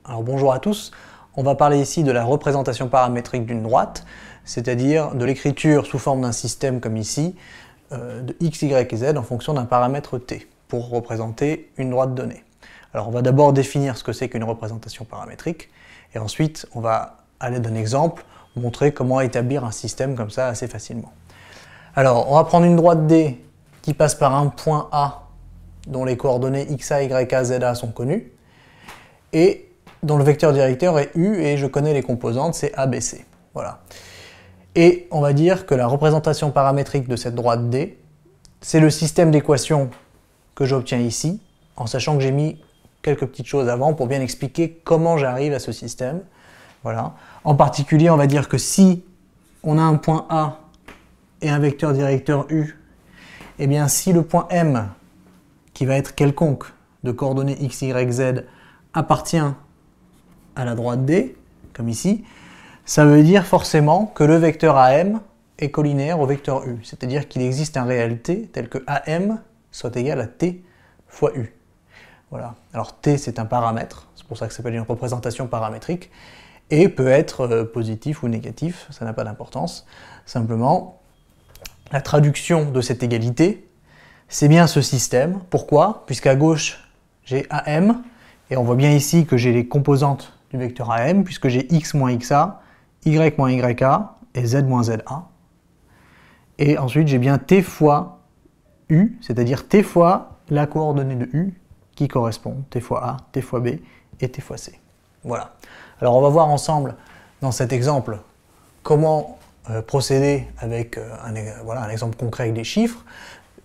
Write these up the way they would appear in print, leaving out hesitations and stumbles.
Alors bonjour à tous, on va parler ici de la représentation paramétrique d'une droite, c'est-à-dire de l'écriture sous forme d'un système comme ici, de x, y et z en fonction d'un paramètre t, pour représenter une droite donnée. Alors on va d'abord définir ce que c'est qu'une représentation paramétrique, et ensuite on va, à l'aide d'un exemple, montrer comment établir un système comme ça assez facilement. Alors on va prendre une droite D qui passe par un point A dont les coordonnées xa, ya, za sont connues, et dont le vecteur directeur est u, et je connais les composantes, c'est a, b, c. Voilà. Et on va dire que la représentation paramétrique de cette droite D, c'est le système d'équations que j'obtiens ici, en sachant que j'ai mis quelques petites choses avant pour bien expliquer comment j'arrive à ce système. Voilà. En particulier, on va dire que si on a un point A et un vecteur directeur u, eh bien si le point M, qui va être quelconque de coordonnées x, y, z, appartient à la droite D, comme ici, ça veut dire forcément que le vecteur AM est collinéaire au vecteur U, c'est-à-dire qu'il existe un réel T tel que AM soit égal à T fois U. Voilà. Alors T c'est un paramètre, c'est pour ça que ça s'appelle une représentation paramétrique, et peut être positif ou négatif, ça n'a pas d'importance. Simplement, la traduction de cette égalité, c'est bien ce système. Pourquoi? Puisqu'à gauche, j'ai AM, et on voit bien ici que j'ai les composantes du vecteur AM, puisque j'ai x moins xa, y moins ya, et z moins za. Et ensuite, j'ai bien t fois u, c'est-à-dire t fois la coordonnée de u, qui correspond t fois a, t fois b, et t fois c. Voilà. Alors on va voir ensemble, dans cet exemple, comment procéder avec un exemple concret avec des chiffres.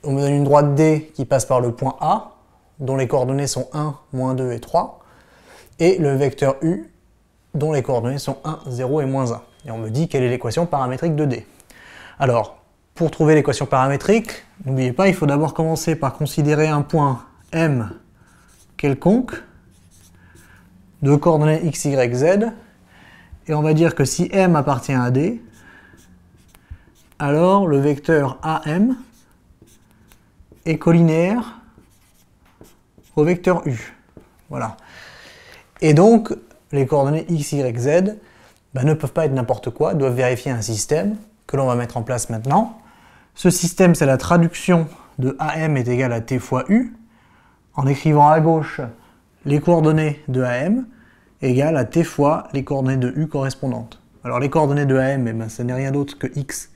On me donne une droite D qui passe par le point A, dont les coordonnées sont 1, moins 2 et 3, et le vecteur U, dont les coordonnées sont 1, 0 et moins 1. Et on me dit quelle est l'équation paramétrique de D. Alors, pour trouver l'équation paramétrique, n'oubliez pas, il faut d'abord commencer par considérer un point M quelconque, de coordonnées x, y, z, et on va dire que si M appartient à D, alors le vecteur AM est collinéaire au vecteur U. Voilà. Et donc, les coordonnées x, y, z ne peuvent pas être n'importe quoi, doivent vérifier un système que l'on va mettre en place maintenant. Ce système, c'est la traduction de AM est égal à t fois U, en écrivant à gauche les coordonnées de AM égale à t fois les coordonnées de U correspondantes. Alors les coordonnées de AM, ce n'est rien d'autre que x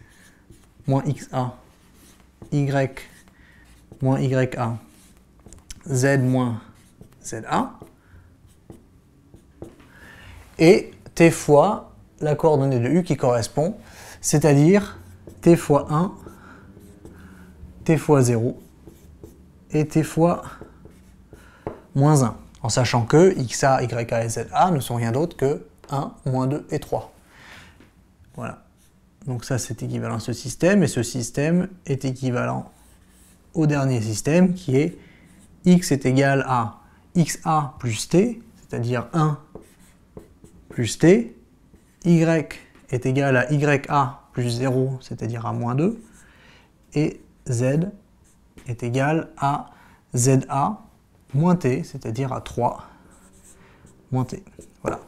moins xa, y moins ya, z moins za, et t fois la coordonnée de U qui correspond, c'est-à-dire t fois 1, t fois 0, et t fois moins 1, en sachant que xa, ya et za ne sont rien d'autre que 1, moins 2 et 3. Voilà. Donc ça c'est équivalent à ce système, et ce système est équivalent au dernier système qui est x est égal à xa plus t, c'est-à-dire 1 plus t, y est égal à ya plus 0, c'est-à-dire à moins 2, et z est égal à za moins t, c'est-à-dire à 3 moins t. Voilà.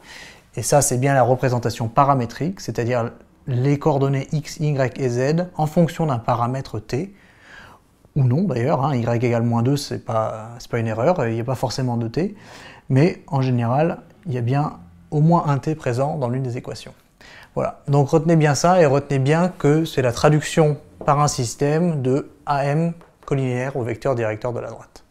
Et ça, c'est bien la représentation paramétrique, c'est-à-dire les coordonnées x, y et z en fonction d'un paramètre t, ou non d'ailleurs, y égale moins 2, c'est pas une erreur, il n'y a pas forcément de t, mais en général, il y a bien au moins un t présent dans l'une des équations. Voilà, donc retenez bien ça, et retenez bien que c'est la traduction par un système de AM collinéaire au vecteur directeur de la droite.